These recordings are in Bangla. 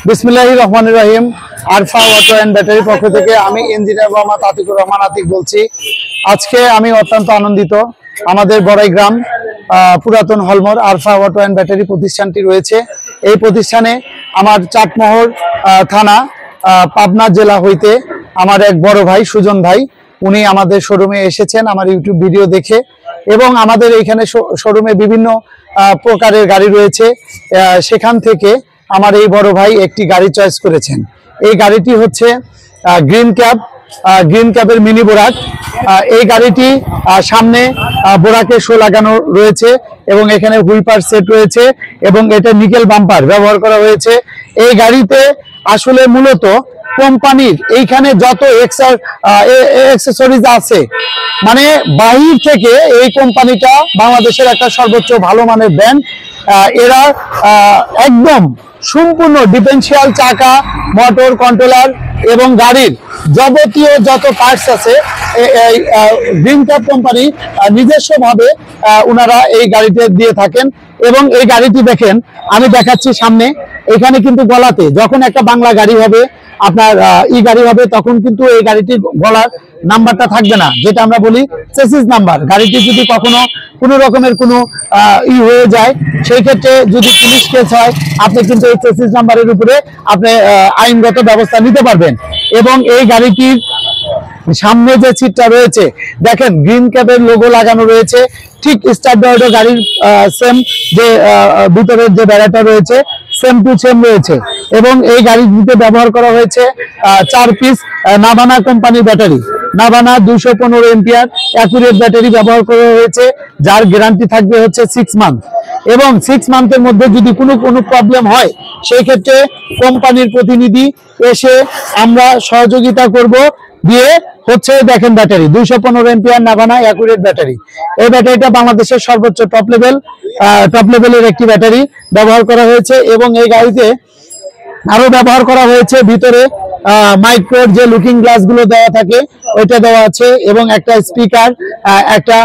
বিসমিল্লাহির রহমানির রহিম। আরফা অটো এন্ড ব্যাটারি পক্ষ থেকে আমি ইঞ্জিনিয়ার মোহাম্মদ আতিকুর রহমান আতিক বলছি। আজকে আমি অত্যন্ত আনন্দিত। আমাদের বড়াইগ্রাম পুরাতন হলমোর আরফা অটো এন্ড ব্যাটারি প্রতিষ্ঠানটি রয়েছে। এই প্রতিষ্ঠানে আমার চাটমোহর থানা পাবনা জেলা হইতে আমার এক বড় ভাই সুজন ভাই, উনি আমাদের শোরুমে এসেছেন আমার ইউটিউব ভিডিও দেখে, এবং আমাদের এইখানে শোরুমে বিভিন্ন প্রকারের গাড়ি রয়েছে। সেখান থেকে আমার এই বড় ভাই একটি গাড়ি চয়েস করেছেন। এই গাড়িটি হচ্ছে গ্রিন ক্যাবের মিনি বোরাক। এই গাড়িটি সামনে বোরাকের শো লাগানো রয়েছে এবং এখানে হুইপার সেট রয়েছে এবং এটা নিকেল বাম্পার ব্যবহার করা হয়েছে। এই গাড়িতে আসলে মূলত কোম্পানির এইখানে যত অ্যাকসেসরিজ আছে, মানে বাহির থেকে এই কোম্পানিটা বাংলাদেশের একটা সর্বোচ্চ ভালো মানের ব্র্যান্ড। এরা একদম সম্পূর্ণ ডিফারেন্সিয়াল চাকা, মোটর কন্ট্রোলার এবং গাড়ির যাবতীয় যত পার্টস আছে গ্রিন ক্যাব কোম্পানি নিজস্বভাবে ওনারা এই গাড়িতে দিয়ে থাকেন। এবং এই গাড়িটি দেখেন, আমি দেখাচ্ছি সামনে, এখানে কিন্তু গলাতে যখন একটা বাংলা গাড়ি হবে, আপনার গাড়ি হবে, তখন কিন্তু এই গাড়িটির গলার নাম্বারটা থাকবে না, যেটা আমরা বলি চেসিস নাম্বার। গাড়িটি যদি কখনো কোনো রকমের কোনো হয়ে যায়, সেই ক্ষেত্রে যদি পুলিশ কেস হয়, আপনি কিন্তু এই চেসিস নাম্বারের উপরে আপনি আইনগত ব্যবস্থা নিতে পারবেন। এবং এই গাড়িটির সামনে যে সিটটা রয়েছে দেখেন, গ্রিন ক্যাবের লোগো লাগানো রয়েছে, ঠিক স্টার্ট গাড়ির সেম যে ভিতরের যে বেড়াটা রয়েছে সেম টু সেম রয়েছে। এবং এই গাড়িটিতে ব্যবহার করা হয়েছে 4 পিস নাভানা কোম্পানির battery, Navana 215 ampere accurate battery ব্যবহার করা হয়েছে, যার গ্যারান্টি থাকবে হচ্ছে 6 মান্থ। এবং 6 মান্থের মধ্যে যদি কোনো প্রবলেম হয়, সেই ক্ষেত্রে কোম্পানির প্রতিনিধি এসে আমরা সহযোগিতা করব দিয়ে হচ্ছে দেখেন battery 215 ampere Navana accurate battery. এই ব্যাটারিটা বাংলাদেশের সর্বোচ্চ টপ লেভেলের একটি ব্যাটারি ব্যবহার করা হয়েছে। এবং এই গাড়িতে আরো ব্যবহার করা হয়েছে ভিতরে মাইক্রোর যে লুকিং গ্লাস গুলো দেওয়া থাকে ওইটা দেওয়া আছে, এবং একটা স্পিকার, একটা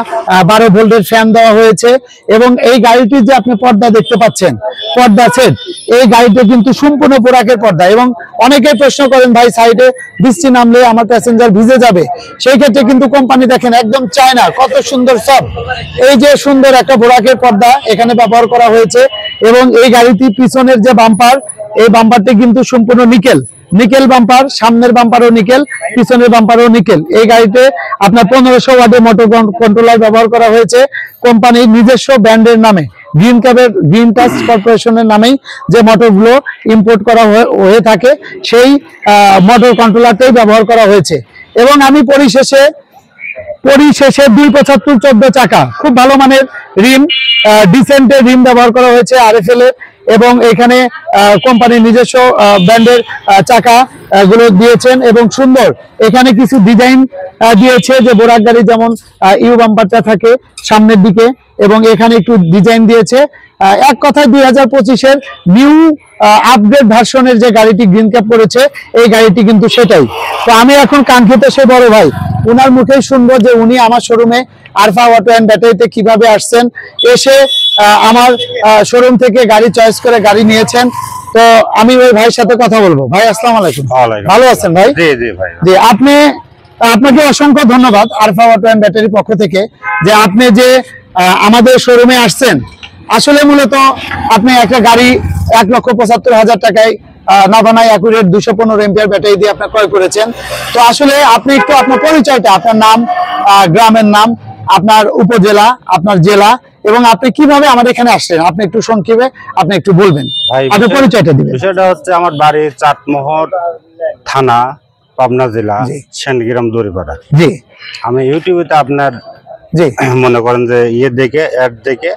12 ভোল্টের ফ্যান দেওয়া হয়েছে। এবং এই গাড়িটির যে আপনি পর্দা দেখতে পাচ্ছেন, পর্দা সেট, এই গাড়িতে কিন্তু সম্পূর্ণ বোরাকের পর্দা। এবং অনেকেই প্রশ্ন করেন, ভাই সাইডে বৃষ্টি নামলে আমার প্যাসেঞ্জার ভিজে যাবে, সেই ক্ষেত্রে কিন্তু কোম্পানি দেখেন একদম চায় না, কত সুন্দর সব এই যে সুন্দর একটা বোরাকের পর্দা এখানে ব্যবহার করা হয়েছে। এবং এই গাড়িটি পিছনের যে বাম্পার, এই বাম্পারটি কিন্তু সম্পূর্ণ নিকেল বাম্পার, সামনের বাম্পারও নিকেল, পিছনের বাম্পারও নিকেল। এই গাড়িতে আপনার 1500 ওয়াটের মোটর কন্ট্রোলার ব্যবহার করা হয়েছে কোম্পানির নিজস্ব ব্র্যান্ডের নামে, গ্রিন টাচ কর্পোরেশনের নামেই যে মোটরগুলো ইম্পোর্ট করা হয়ে থাকে, সেই মোটর কন্ট্রোলারটাই ব্যবহার করা হয়েছে। এবং আমি পরিশেষে 275 14 চাকা, খুব ভালো মানের রিম, ডিসেন্টের রিম ব্যবহার করা হয়েছে RFL এর। এবং এখানে কোম্পানির নিজস্ব ব্র্যান্ডের চাকা গুলো দিয়েছেন এবং সুন্দর এখানে কিছু ডিজাইন দিয়েছে, যে বোরাক গাড়ি যেমন ইউ বাম্পারটা থাকে সামনের দিকে, এবং এখানে একটু ডিজাইন দিয়েছে। এক কথায় 2025-এর নিউ আপগ্রেড ভার্সনের যে গাড়িটি গ্রিন ক্যাব করেছে, এই গাড়িটি কিন্তু সেটাই। তো আমি এখন কাঙ্ক্ষিত সে বড় ভাই, উনার মুখেই শুনবো যে উনি আমার শোরুমে আরফা অটো এন্ড ব্যাটারিতে কিভাবে আসছেন, এসে আমার শোরুম থেকে গাড়ি চয়েস করে গাড়ি নিয়েছেন। তো আমি ওই ভাইয়ের সাথে কথা বলবো। ভাই আসসালামু আলাইকুম। ভালো আছেন ভাই? জি ভাই। জি, আপনাকে অসংখ্য ধন্যবাদ আরফা অটো এন্ড ব্যাটারির পক্ষ থেকে, যে আপনি যে আমাদের শোরুমে আসছেন। আসলে মূলত আপনি একটা গাড়ি 1,75,000 টাকায় নাভানা অ্যাকুরেট 215 এম্পিয়ার ব্যাটারি দিয়ে আপনি ক্রয় করেছেন। তো আসলে আপনি একটু আপনার পরিচয়টা, আপনার নাম, গ্রামের নাম, আপনার উপজেলা, আপনার জেলা, এবং আপনি কিভাবে আমাদের এখানে আসলেন, আপনি একটু সংক্ষেপে আপনি একটু বলবেন, আপনার পরিচয়টা দিবেন। বিষয়টা হচ্ছে আমার বাড়ি চাটমোহর থানা, পাবনা জেলা, সেনগ্রাম দড়িপাড়া। জি, আমি ইউটিউবে আপনার মনে করেন যে অ্যাড দেখে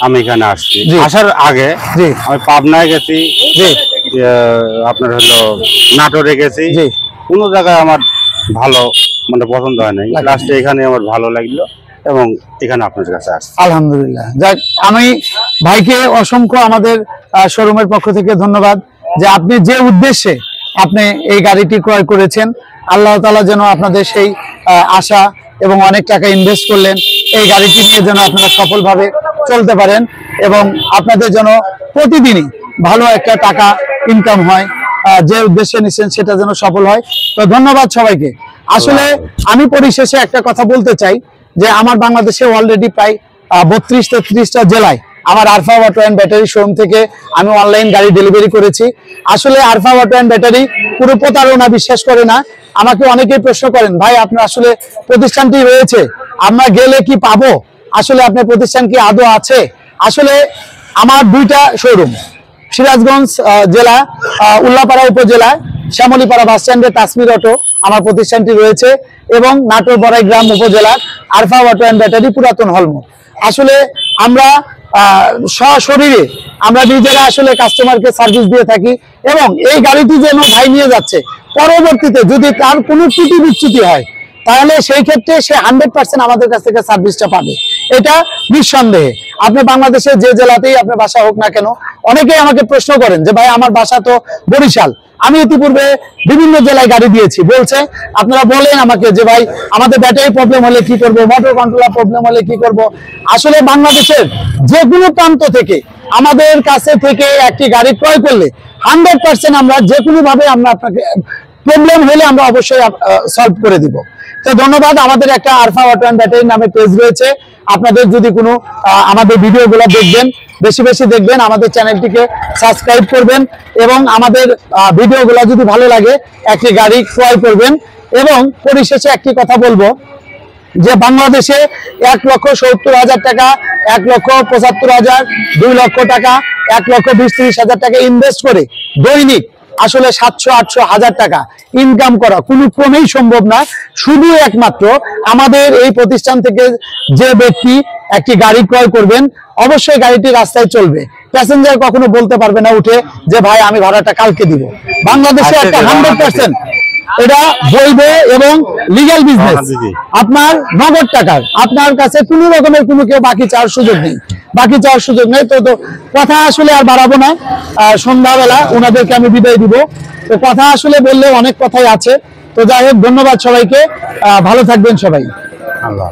আমি এখানে আসছি। আসার আগে আমি পাবনায় গেছি, আপনার হলো নাটোরে গেছি, কোন জায়গায় আমার ভালো মানে পছন্দ হয় নাই, লাস্টে এখানে আমার ভালো লাগলো এবং এখানে আপনার কাছে আসছি। আলহামদুলিল্লাহ। যাক, আমি ভাইকে অসংখ্য আমাদের শোরুমের পক্ষ থেকে ধন্যবাদ, যে আপনি যে উদ্দেশ্যে আপনি এই গাড়িটি ক্রয় করেছেন, আল্লাহ তাআলা যেন আপনাদের সেই আশা এবং অনেক টাকা ইনভেস্ট করলেন এই গাড়িটি নিয়ে যেন আপনারা সফলভাবে চলতে পারেন, এবং আপনাদের যেন প্রতিদিনই ভালো একটা টাকা ইনকাম হয়, যে উদ্দেশ্যে নিচ্ছেন সেটা যেন সফল হয়। তো ধন্যবাদ সবাইকে। আসলে আমি পরিশেষে একটা কথা বলতে চাই যে আমার বাংলাদেশে অলরেডি প্রায় 32-33টা জেলায় আমার Arfa auto and battery showroom থেকে আমি অনলাইন গাড়ি ডেলিভারি করেছি। আসলে আরফা অটো অ্যান্ড ব্যাটারি পুরো প্রতারণা, বিশ্বাস করে না। আমাকে অনেকেই প্রশ্ন করেন, ভাই আপনার আসলে প্রতিষ্ঠানটি রয়েছে, আমরা গেলে কি পাবো, আসলে আপনার প্রতিষ্ঠান কি আদৌ আছে? আসলে আমার 2টা শোরুম, সিরাজগঞ্জ জেলা উল্লাপাড়া উপজেলায় শ্যামলীপাড়া বাস স্ট্যান্ডে তাসমির অটো আমার প্রতিষ্ঠানটি রয়েছে, এবং নাটোর বড়াইগ্রাম উপজেলার আরফা অটো অ্যান্ড ব্যাটারি পুরাতন হলমো। আসলে আমরা সশরীরে আমরা নিজেরা আসলে কাস্টমারকে সার্ভিস দিয়ে থাকি, এবং এই গাড়িটি যেন ভাই নিয়ে যাচ্ছে, পরবর্তীতে যদি তার কোনো ত্রুটি বিচ্যুতি হয় তাহলে সেই ক্ষেত্রে সে 100% আমাদের কাছ থেকে সার্ভিসটা পাবে, এটা নিঃসন্দেহে। আপনি বাংলাদেশের যে জেলাতেই আপনার বাসা হোক না কেন, অনেকেই আমাকে প্রশ্ন করেন যে ভাই আমার বাসা তো বরিশাল, আমি ইতিপূর্বে বিভিন্ন জেলায় গাড়ি দিয়েছি, বলছে আপনারা বলেন আমাকে যে ভাই আমাদের ব্যাটারি প্রবলেম হলে কি করব, মোটর কন্ট্রোলার প্রবলেম হলে কি করব। আসলে বাংলাদেশের যে কোনো প্রান্ত থেকে আমাদের কাছে থেকে একটি গাড়ি ক্রয় করলে 100% আমরা যে কোনো ভাবে আমরা আপনাকে প্রবলেম হলে আমরা অবশ্যই সলভ করে দিব। তো ধন্যবাদ। আমাদের একটা আরফা অটো অ্যান্ড ব্যাটারি নামে পেজ রয়েছে, আপনাদের যদি কোনো আমাদের ভিডিওগুলো দেখবেন, বেশি বেশি দেখবেন, আমাদের চ্যানেলটিকে সাবস্ক্রাইব করবেন, এবং আমাদের ভিডিওগুলো যদি ভালো লাগে একটি গাড়ি ক্রয় করবেন। এবং পরিশেষে একটি কথা বলবো যে বাংলাদেশে 1,70,000 টাকা, 1,75,000, 2 লক্ষ টাকা, 1,20-30,000 টাকা ইনভেস্ট করে দৈনিক আসলে 700-800,000 টাকা ইনকাম করা কোনো ক্রমেই সম্ভব না। শুধু একমাত্র আমাদের এই প্রতিষ্ঠান থেকে যে ব্যক্তি একটি গাড়ি ক্রয় করবেন, অবশ্যই গাড়িটি রাস্তায় চলবে, প্যাসেঞ্জার কখনো বলতে পারবে না উঠে যে ভাই আমি ভাড়াটা কালকে দিব। বাংলাদেশে একটা 100% এটা বৈধ এবং লিগ্যাল বিজনেস। আপনার নগদ টাকার আপনার কাছে কোনো রকমের কোনো কেউ বাকি চাওয়ার সুযোগ নেই, বাকি চাওয়ার সুযোগ নেই। তো কথা আসলে আর বাড়াবো না, সন্ধ্যাবেলা ওনাদেরকে আমি বিদায় দিব। তো কথা আসলে বললে অনেক কথাই আছে। তো যাই হোক, ধন্যবাদ সবাইকে, ভালো থাকবেন সবাই। আল্লাহ।